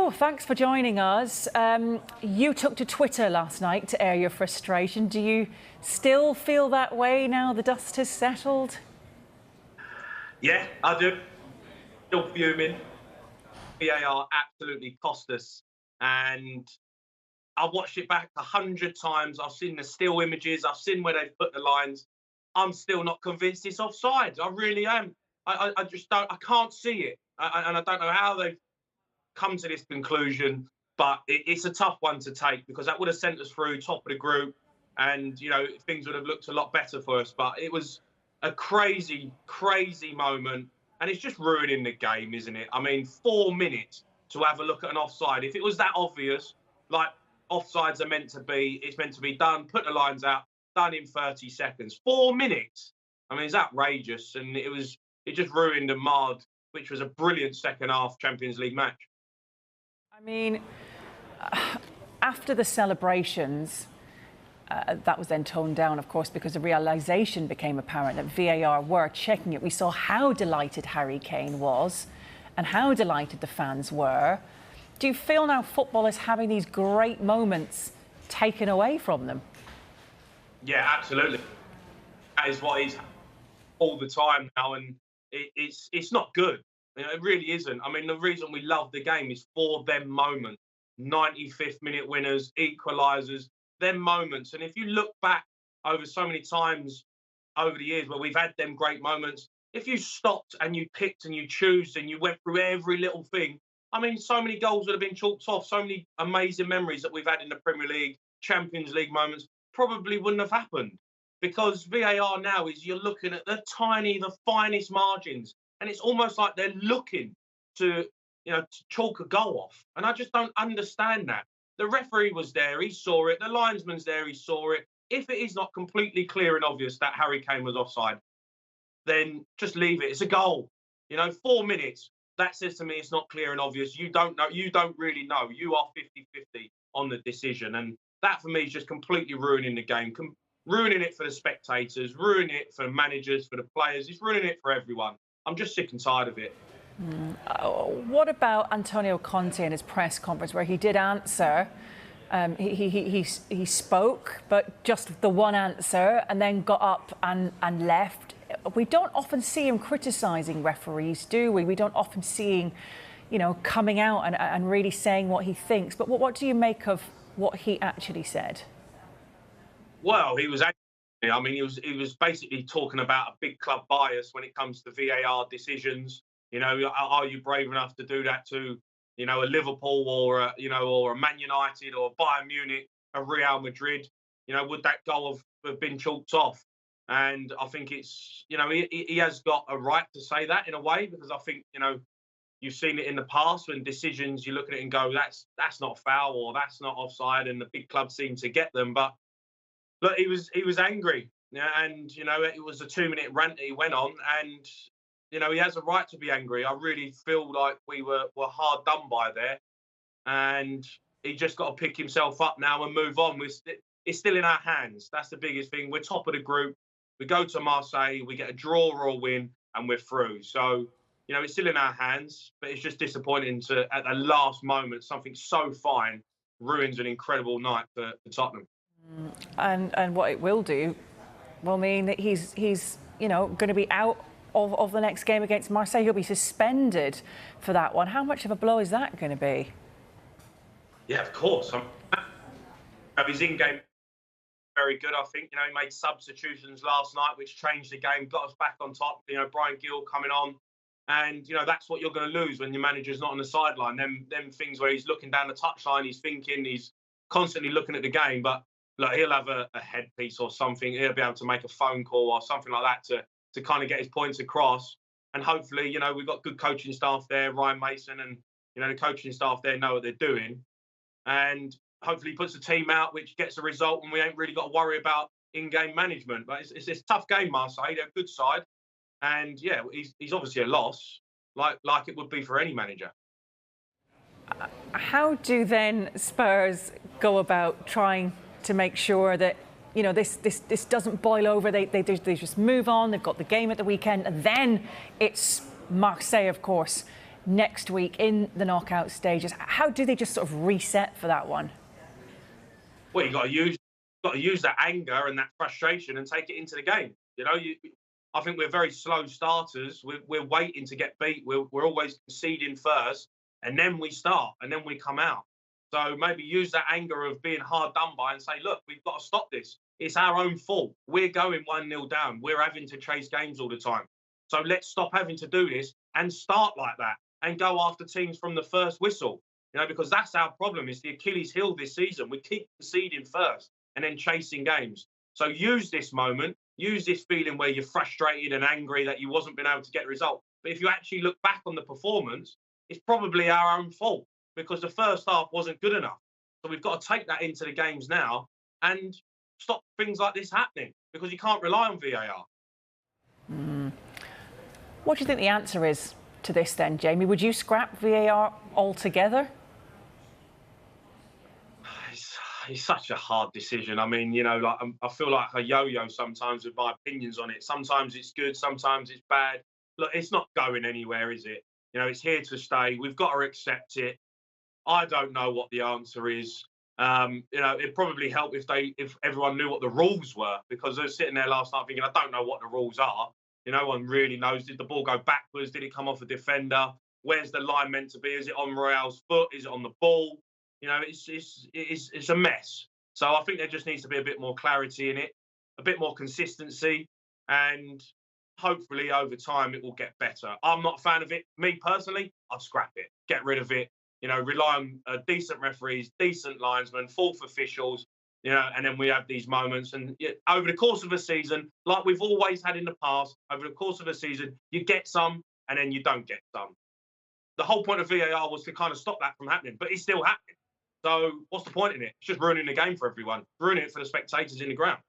So, thanks for joining us. You took to Twitter last night to air your frustration. Do you still feel that way now the dust has settled? Yeah, I do. Still fuming. VAR absolutely cost us. And I've watched it back 100 times. I've seen the still images. I've seen where they've put the lines. I'm still not convinced it's offside. I really am. I just don't. I can't see it. And I don't know how they've come to this conclusion. But it's a tough one to take because that would have sent us through top of the group, and things would have looked a lot better for us. But it was a crazy, crazy moment, and it's just ruining the game, isn't it? I mean, 4 minutes to have a look at an offside. If it was that obvious, like offsides are meant to be, it's meant to be done, put the lines out, done in 30 seconds. 4 minutes. I mean, it's outrageous, and it just ruined and marred, which was a brilliant second half Champions League match. I mean, after the celebrations, that was then toned down, of course, because the realisation became apparent that VAR were checking it. We saw how delighted Harry Kane was and how delighted the fans were. Do you feel now football is having these great moments taken away from them? Yeah, absolutely. That is what is all the time now, and it's not good. It really isn't. I mean, the reason we love the game is for them moments. 95th minute winners, equalisers, them moments. And if you look back over so many times over the years where we've had them great moments, if you stopped and you picked and you chose and you went through every little thing, I mean, so many goals would have been chalked off, so many amazing memories that we've had in the Premier League, Champions League moments probably wouldn't have happened. Because VAR now is you're looking at the finest margins. And it's almost like they're looking to chalk a goal off. And I just don't understand that. The referee was there, he saw it. The linesman's there, he saw it. If it is not completely clear and obvious that Harry Kane was offside, then just leave it. It's a goal. 4 minutes. That says to me it's not clear and obvious. You don't know. You don't really know. You are 50-50 on the decision. And that, for me, is just completely ruining the game. Ruining it for the spectators, ruining it for managers, for the players. It's ruining it for everyone. I'm just sick and tired of it. What about Antonio Conte in his press conference where he did answer? He spoke, but just the one answer, and then got up and left. We don't often see him criticising referees, do we? We don't often see him, coming out and really saying what he thinks. But what do you make of what he actually said? Well, he was. I mean, he was basically talking about a big club bias when it comes to VAR decisions. Are you brave enough to do that to, a Liverpool or a Man United or Bayern Munich, a Real Madrid? Would that goal have been chalked off? And I think it's, he has got a right to say that in a way, because I think, you've seen it in the past when decisions, you look at it and go, that's not foul or that's not offside, and the big clubs seem to get them. But he was angry, and it was a 2-minute rant that he went on, and he has a right to be angry. I really feel like we were hard done by there, and he just got to pick himself up now and move on. It's still in our hands. That's the biggest thing. We're top of the group. We go to Marseille, we get a draw or a win, and we're through. So it's still in our hands, but it's just disappointing to at the last moment something so fine ruins an incredible night for Tottenham. And what it will do will mean that he's going to be out of the next game against Marseille. He'll be suspended for that one. How much of a blow is that going to be? Yeah, of course. His in-game very good, I think. He made substitutions last night, which changed the game, got us back on top. Brian Gill coming on. And, that's what you're going to lose when your manager's not on the sideline. Them things where he's looking down the touchline, he's thinking, he's constantly looking at the game. But look, he'll have a headpiece or something. He'll be able to make a phone call or something like that to kind of get his points across. And hopefully, we've got good coaching staff there, Ryan Mason, and, the coaching staff there know what they're doing. And hopefully he puts the team out, which gets a result, and we ain't really got to worry about in-game management. But it's a tough game, Marseille. They're a good side. And, yeah, he's obviously a loss, like it would be for any manager. How do then Spurs go about trying to make sure that this doesn't boil over? They just move on. They've got the game at the weekend, and then it's Marseille, of course, next week in the knockout stages. How do they just sort of reset for that one? Well, you got to use that anger and that frustration and take it into the game. You know, I think we're very slow starters. We're waiting to get beat. We're always conceding first, and then we start, and then we come out. So maybe use that anger of being hard done by and say, look, we've got to stop this. It's our own fault. We're going 1-0 down. We're having to chase games all the time. So let's stop having to do this and start like that and go after teams from the first whistle. You know, because that's our problem. It's the Achilles heel this season. We keep conceding first and then chasing games. So use this moment, use this feeling where you're frustrated and angry that you wasn't been able to get a result. But if you actually look back on the performance, it's probably our own fault because the first half wasn't good enough. So we've got to take that into the games now and stop things like this happening because you can't rely on VAR. What do you think the answer is to this then, Jamie? Would you scrap VAR altogether? It's such a hard decision. I mean, you know, like I feel like a yo-yo sometimes with my opinions on it. Sometimes it's good, sometimes it's bad. Look, it's not going anywhere, is it? You know, it's here to stay. We've got to accept it. I don't know what the answer is. You know, it'd probably help if everyone knew what the rules were, because I was sitting there last night thinking, I don't know what the rules are. You know, no one really knows. Did the ball go backwards? Did it come off a defender? Where's the line meant to be? Is it on Royale's foot? Is it on the ball? You know, it's a mess. So I think there just needs to be a bit more clarity in it, a bit more consistency, and hopefully over time it will get better. I'm not a fan of it. Me personally, I'd scrap it, get rid of it. You know, rely on decent referees, decent linesmen, fourth officials. You know, and then we have these moments. And over the course of a season, like we've always had in the past, over the course of a season, you get some and then you don't get some. The whole point of VAR was to kind of stop that from happening, but it's still happening. So what's the point in it? It's just ruining the game for everyone, ruining it for the spectators in the ground.